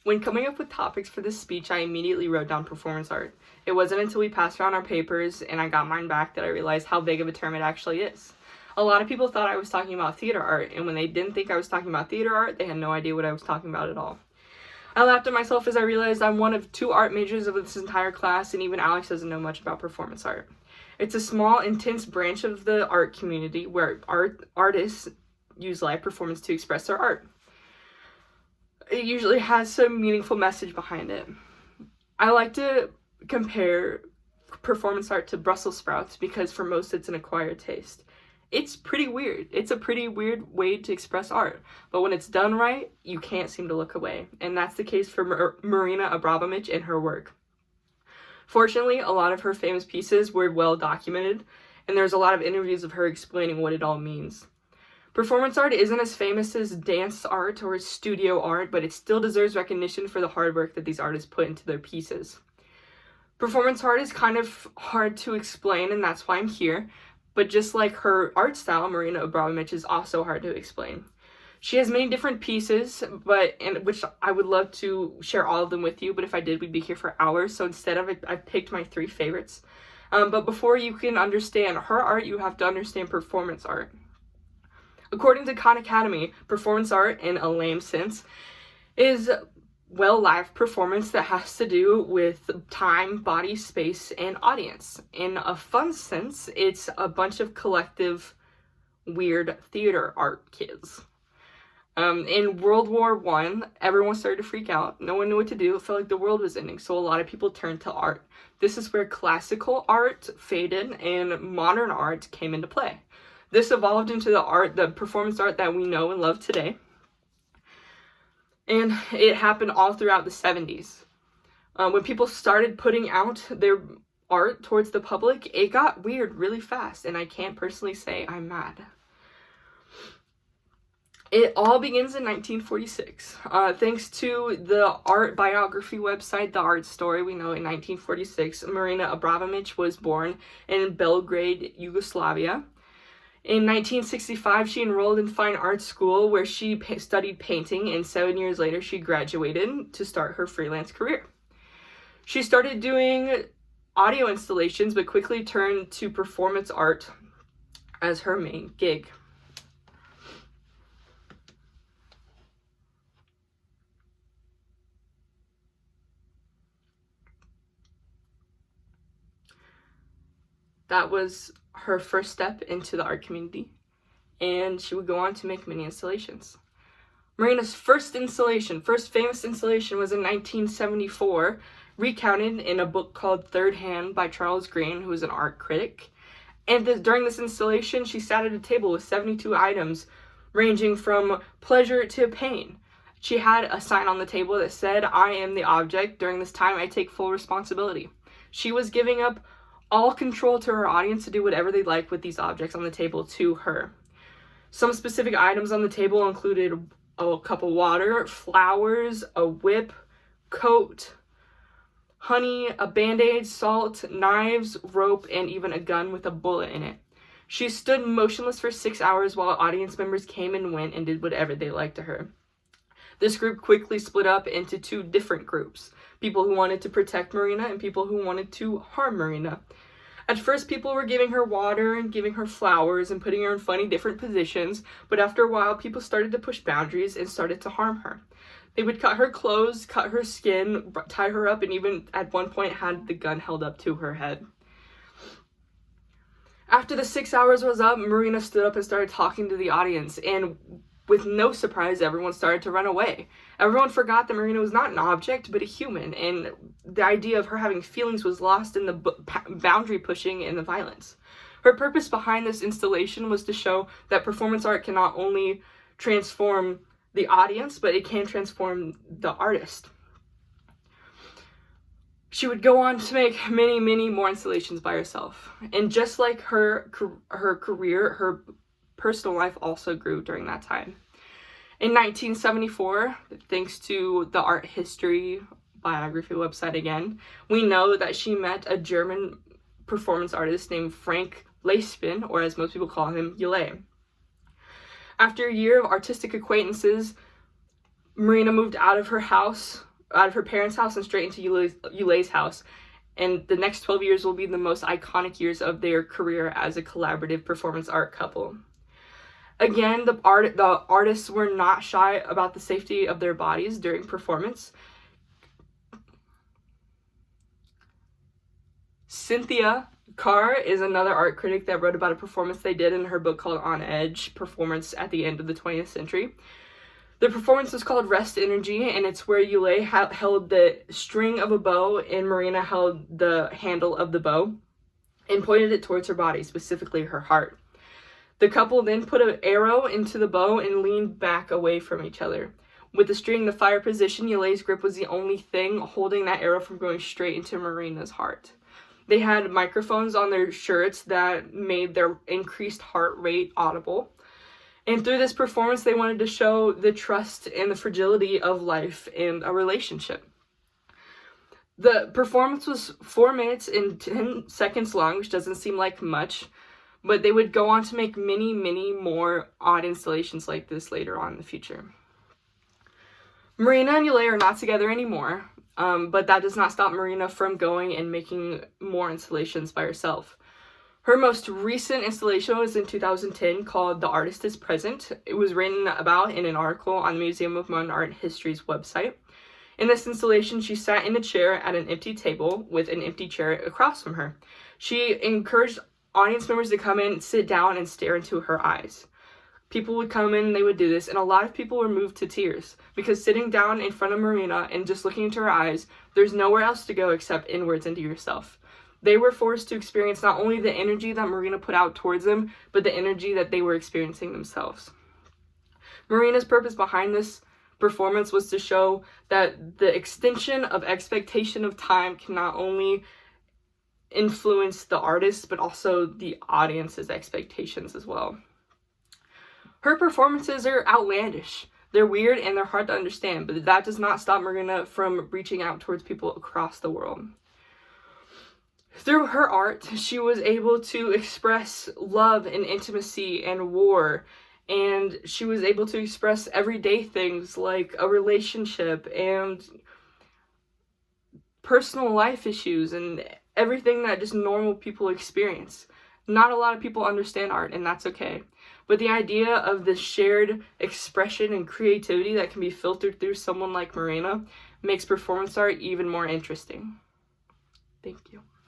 When coming up with topics for this speech, I immediately wrote down performance art. It wasn't until we passed around our papers and I got mine back that I realized how big of a term it actually is. A lot of people thought I was talking about theater art, and when they didn't think I was talking about theater art, they had no idea what I was talking about at all. I laughed at myself as I realized I'm one of 2 art majors of this entire class, and even Alex doesn't know much about performance art. It's a small, intense branch of the art community where artists use live performance to express their art. It usually has some meaningful message behind it. I like to compare performance art to Brussels sprouts because for most it's an acquired taste. It's pretty weird. It's a pretty weird way to express art, but when it's done right, you can't seem to look away, and that's the case for Marina Abramović and her work. Fortunately, a lot of her famous pieces were well documented, and there's a lot of interviews of her explaining what it all means. Performance art isn't as famous as dance art or studio art, but it still deserves recognition for the hard work that these artists put into their pieces. Performance art is kind of hard to explain, and that's why I'm here, but just like her art style, Marina Abramović is also hard to explain. She has many different pieces, which I would love to share all of them with you, but if I did, we'd be here for hours, so instead of it, I've picked my 3 favorites. But before you can understand her art, you have to understand performance art. According to Khan Academy, performance art, in a lame sense, is live performance that has to do with time, body, space, and audience. In a fun sense, it's a bunch of collective, weird theater art kids. In World War I, everyone started to freak out. No one knew what to do. It felt like the world was ending, so a lot of people turned to art. This is where classical art faded and modern art came into play. This evolved into the performance art that we know and love today. And it happened all throughout the 70s. When people started putting out their art towards the public, it got weird really fast, and I can't personally say I'm mad. It all begins in 1946. Thanks to the art biography website, The Art Story, we know in 1946, Marina Abramović was born in Belgrade, Yugoslavia. In 1965, she enrolled in fine arts school where she studied painting, and 7 years later, she graduated to start her freelance career. She started doing audio installations, but quickly turned to performance art as her main gig. That was her first step into the art community, and she would go on to make many installations. Marina's first famous installation was in 1974, recounted in a book called Third Hand by Charles Green, who was an art critic. And during this installation, she sat at a table with 72 items, ranging from pleasure to pain. She had a sign on the table that said, "I am the object. During this time, I take full responsibility." She was giving up all control to her audience to do whatever they liked with these objects on the table to her. Some specific items on the table included a cup of water, flowers, a whip, coat, honey, a band-aid, salt, knives, rope, and even a gun with a bullet in it. She stood motionless for 6 hours while audience members came and went and did whatever they liked to her. This group quickly split up into 2 different groups, people who wanted to protect Marina and people who wanted to harm Marina. At first, people were giving her water and giving her flowers and putting her in funny different positions, but after a while, people started to push boundaries and started to harm her. They would cut her clothes, cut her skin, tie her up, and even at one point had the gun held up to her head. After the 6 hours was up, Marina stood up and started talking to the audience, and with no surprise, everyone started to run away. Everyone forgot that Marina was not an object, but a human, and the idea of her having feelings was lost in the boundary pushing and the violence. Her purpose behind this installation was to show that performance art can not only transform the audience, but it can transform the artist. She would go on to make many, many more installations by herself. And just like her career, her personal life also grew during that time. In 1974, thanks to the art history biography website again, we know that she met a German performance artist named Frank Lespin, or as most people call him, Yule. After a year of artistic acquaintances, Marina moved out of her house her parents' house and straight into Yulei's house. And the next 12 years will be the most iconic years of their career as a collaborative performance art couple. Again, the artists were not shy about the safety of their bodies during performance. Cynthia Carr is another art critic that wrote about a performance they did in her book called On Edge, Performance at the End of the 20th Century. The performance was called Rest Energy, and it's where Yulei held the string of a bow and Marina held the handle of the bow and pointed it towards her body, specifically her heart. The couple then put an arrow into the bow and leaned back away from each other. With the string in the fire position, Yulei's grip was the only thing holding that arrow from going straight into Marina's heart. They had microphones on their shirts that made their increased heart rate audible. And through this performance, they wanted to show the trust and the fragility of life and a relationship. The performance was 4 minutes and 10 seconds long, which doesn't seem like much, but they would go on to make many, many more odd installations like this later on in the future. Marina and Yulei are not together anymore, but that does not stop Marina from going and making more installations by herself. Her most recent installation was in 2010 called The Artist is Present. It was written about in an article on the Museum of Modern Art and History's website. In this installation, she sat in a chair at an empty table with an empty chair across from her. She encouraged audience members to come in, sit down, and stare into her eyes. People would come in and they would do this, and a lot of people were moved to tears because sitting down in front of Marina and just looking into her eyes, there's nowhere else to go except inwards into yourself. They were forced to experience not only the energy that Marina put out towards them, but the energy that they were experiencing themselves. Marina's purpose behind this performance was to show that the extension of expectation of time can not only influence the artist, but also the audience's expectations as well. Her performances are outlandish. They're weird and they're hard to understand, but that does not stop Marina from reaching out towards people across the world. Through her art, she was able to express love and intimacy and war, and she was able to express everyday things like a relationship and personal life issues and everything that just normal people experience. Not a lot of people understand art, and that's okay. But the idea of this shared expression and creativity that can be filtered through someone like Marina makes performance art even more interesting. Thank you.